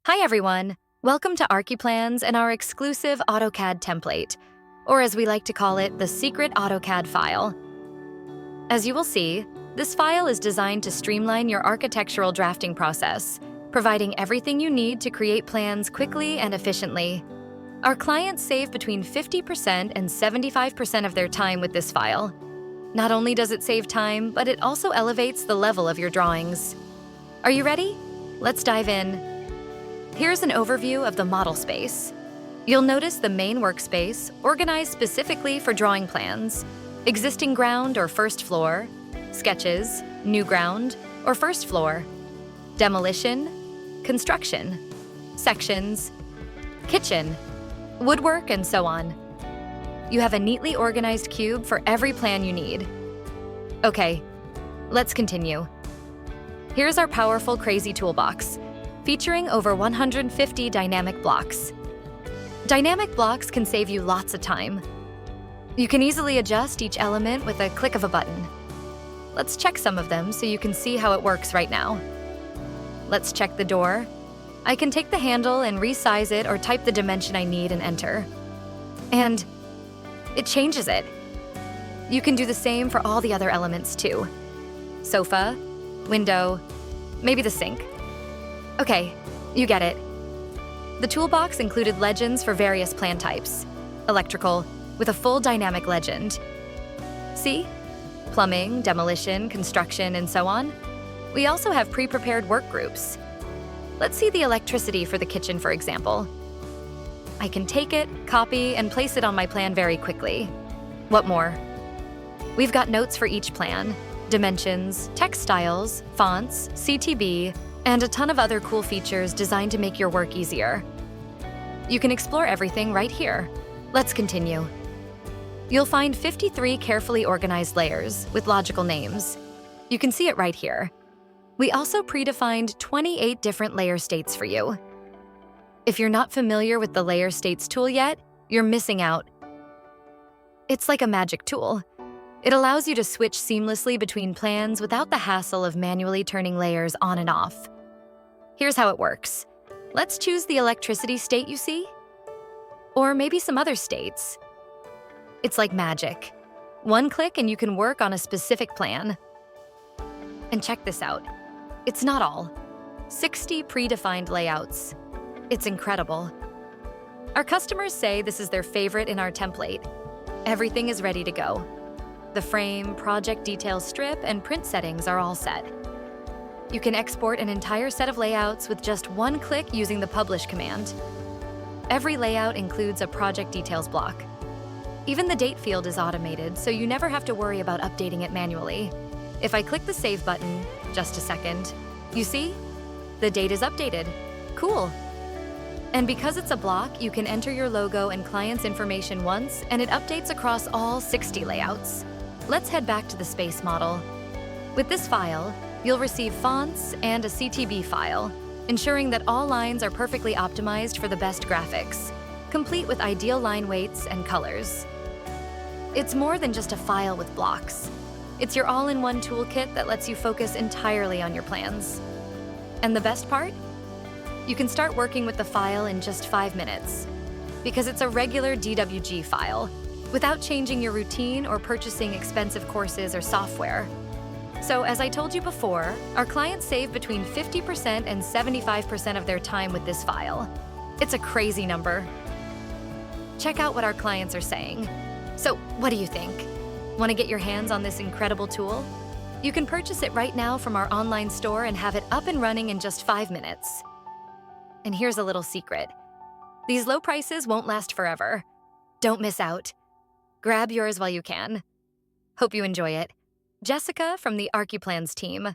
Hi everyone! Welcome to ArchiPlans and our exclusive AutoCAD template, or as we like to call it, the secret AutoCAD file. As you will see, this file is designed to streamline your architectural drafting process, providing everything you need to create plans quickly and efficiently. Our clients save between 50% and 75% of their time with this file. Not only does it save time, but it also elevates the level of your drawings. Are you ready? Let's dive in. Here's an overview of the model space. You'll notice the main workspace, organized specifically for drawing plans, existing ground or first floor, sketches, new ground, or first floor, demolition, construction, sections, kitchen, woodwork, and so on. You have a neatly organized cube for every plan you need. Okay, let's continue. Here's our powerful Crazy Toolbox, featuring over 150 dynamic blocks. Dynamic blocks can save you lots of time. You can easily adjust each element with a click of a button. Let's check some of them so you can see how it works right now. Let's check the door. I can take the handle and resize it or type the dimension I need and enter. And it changes it. You can do the same for all the other elements too. Sofa, window, maybe the sink. Okay, you get it. The toolbox included legends for various plan types. Electrical, with a full dynamic legend. See? Plumbing, demolition, construction, and so on. We also have pre-prepared work groups. Let's see the electricity for the kitchen, for example. I can take it, copy, and place it on my plan very quickly. What more? We've got notes for each plan, dimensions, text styles, fonts, CTB, and a ton of other cool features designed to make your work easier. You can explore everything right here. Let's continue. You'll find 53 carefully organized layers with logical names. You can see it right here. We also predefined 28 different layer states for you. If you're not familiar with the Layer States tool yet, you're missing out. It's like a magic tool. It allows you to switch seamlessly between plans without the hassle of manually turning layers on and off. Here's how it works. Let's choose the electricity state you see, or maybe some other states. It's like magic. One click and you can work on a specific plan. And check this out. It's not all. 60 predefined layouts. It's incredible. Our customers say this is their favorite in our template. Everything is ready to go. The frame, project details strip, and print settings are all set. You can export an entire set of layouts with just one click using the Publish command. Every layout includes a project details block. Even the date field is automated, so you never have to worry about updating it manually. If I click the Save button, just a second, you see? The date is updated. Cool. And because it's a block, you can enter your logo and client's information once, and it updates across all 60 layouts. Let's head back to the space model. With this file, you'll receive fonts and a CTB file, ensuring that all lines are perfectly optimized for the best graphics, complete with ideal line weights and colors. It's more than just a file with blocks. It's your all-in-one toolkit that lets you focus entirely on your plans. And the best part? You can start working with the file in just 5 minutes, because it's a regular DWG file, without changing your routine or purchasing expensive courses or software. So as I told you before, our clients save between 50% and 75% of their time with this file. It's a crazy number. Check out what our clients are saying. So what do you think? Want to get your hands on this incredible tool? You can purchase it right now from our online store and have it up and running in just 5 minutes. And here's a little secret. These low prices won't last forever. Don't miss out. Grab yours while you can. Hope you enjoy it. Jessica from the ArchiPlans team.